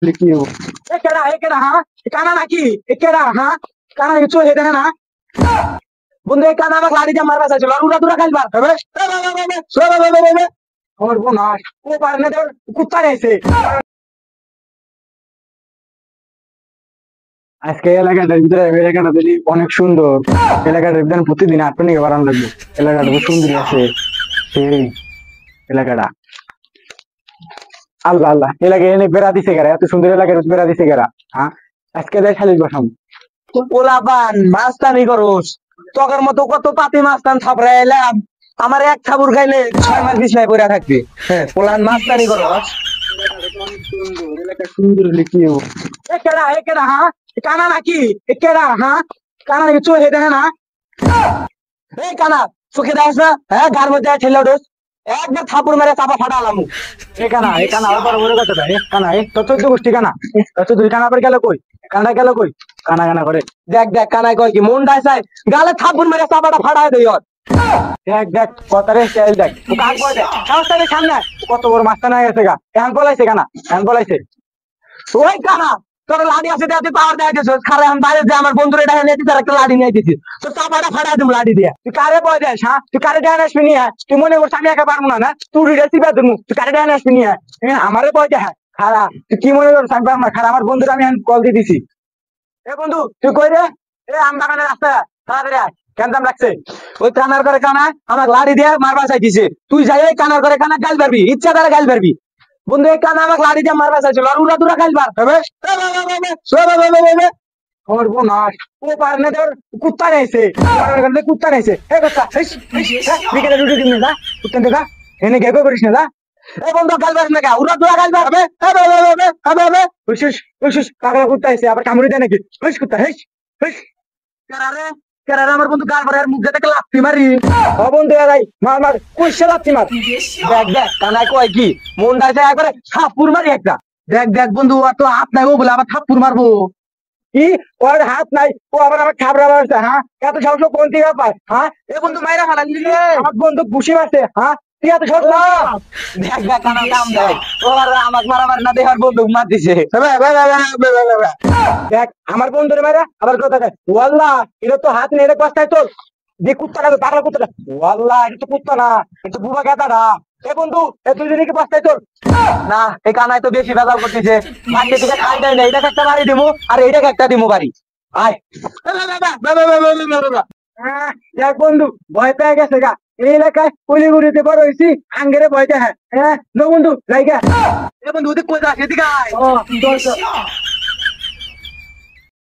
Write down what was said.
लिखी हो केड़ा हाँ काना नाकी केड़ा हाँ काना चो हे देना ना बंदे काना আমাকে লাড়ি দিয়ে মারবা চাইছিল আর উড়া দুরা খাইল বার হবে और वो ना वो पारने दे कुत्ता रहे আজকে এলাকাটার ভিতরে এলাকাটা দেখি অনেক সুন্দর এলাকাটার ভিতরে প্রতিদিন আটটা নিয়ে বাড়ানো লাগবে এলাকাটা খুব সুন্দর আছে সেই এলাকাটা আল্লাহ আল্লাহ এলাকায় এনে বেড়া দিছে গেরা এত সুন্দর এলাকার বেড়া দিছে গেরা হ্যাঁ আজকে যাই খালি বসাম পোলাপান মাস্তানি করস তখন মতো কত পাতি মাস্তান থাপড়ে এলাম আমার এক থাবুর খাইলে 6 মাস বিছনায় পড়ে থাকবে হ্যাঁ পোলান মাস্তানি করস এলাকা সুন্দর লিখিও কেডা হ্যাঁ কানা নাকি কেডা হ্যাঁ কানা নাকি চো হে দেখে না এই কানা চোখে দেখ না হ্যাঁ গার মধ্যে ঠেলে ডোস একবার থাপুর মেরে চাপা ফাটালাম এই কানা আবার বড় কথা দেয় কানা এই তত গোষ্ঠী কানা তত দুই কানা পর গেল কই কানা কানা করে দেখ কানাই কয় কি মন ডাইছাই গালে থাপুর মেরে চাপাটা ফাটায় দেই ওর দেখ কথারে স্টাইল দেখ ও কাজ করে দেখ সাহসটাকে সামনে কত বড় মাস্টার না গেছে গা এখন বলাইছে কানা এখন বলাইছে ওই কানা তোর লাড়ি আছে তুই পাওয়ার দেয় দিছিস খারে এখন বাইরে যে আমার বন্ধুরে ডাকে নিয়ে দিছিস একটা লাড়ি নিয়ে দিছিস তোর চাপাটা ফাটাই দিম লাড়ি দিয়ে তুই কারে বয় দেস হ্যাঁ তুই কারে ডাকে আসবি নিয়ে তুই মনে করছিস আমি একা পারবো না তুই রেসিপি দেবো তুই কারে ডাকে আসবি নিয়ে আমারে বয় দেখ খারা তুই কি মনে করছিস আমি পারবো না খারা আমার বন্ধুরা আমি কল দিয়ে দিছি এ বন্ধু তুই কই রে এ আম বাগানের রাস্তা তাড়াতাড়ি আয় কেন রাখছে ওই কানার করে কানা আমার লাড়ি দিয়ে মারবা চাইছিস তুই যাই কানার করে কানা গাল পারবি ইচ্ছা করে গাল পারবি বন্ধু এই কানা আমাকে লাড়ি দিয়ে মারবা চাইছিল আর উড়া দুরা খাইল বার হবে সর্বনাশ ও পারনে তোর কুত্তা রয়েছে কুত্তা রয়েছে বিকেলে রুটি দিন না কুত্তা দেখা এনে গেগো করিস না এই বন্ধু গাল পারিস না উড়া দুরা গাল বার হবে কাকড়া কুত্তা এসে আবার কামড়ি দেয় নাকি কুত্তা কেরারে আমার বন্ধু গাল মারে মুখ দেখে লাথি মারি ও বন্ধু ভাই মার কইছে লাথি মার দেখ কানাই কয় কি মন ডাইছে একবারে থাপ্পড় মারি একটা দেখ বন্ধু আর তো হাত নাই ও বলে আবার থাপ্পড় মারবো কি ওর হাত নাই ও আবার আমার খাবরা মারছে হ্যাঁ এত সাহস কোন থেকে পায় হ্যাঁ এ বন্ধু মাইরা ফালান দিলে আমার বন্ধু ঘুষি মারছে হ্যাঁ তুই এত সাহস দেখ কানা দাম দেখ ও আর আমাকে মারামার না দেখার বন্ধু মার দিছে দেখ আমার বন্ধুরে মারা আবার কথা দেখ ওয়াল্লাহ এটা তো হাত নেই কষ্টায় তোর যে কুত্তাটা পাগলা কুত্তাটা ওয়াল্লাহ এটা তো কুত্তা না এটা বুবা গেতাটা এ বন্ধু এ তুই দিনে কি পাস্তায় তোর না এই কানায় তো বেশি ভেজাল করতেছে মাকে থেকে খাই দেয় না এটাকে একটা বাড়ি দিমু আর এইটাকে একটা দিমু বাড়ি আয় দেখ বন্ধু ভয় পেয়ে গেছে গা এই এলাকায় কলিগুড়িতে বড় হয়েছি আঙ্গেরে ভয় দেখে হ্যাঁ নো বন্ধু লাইগা এ বন্ধু ওদিক কই যাস এদিকে আয়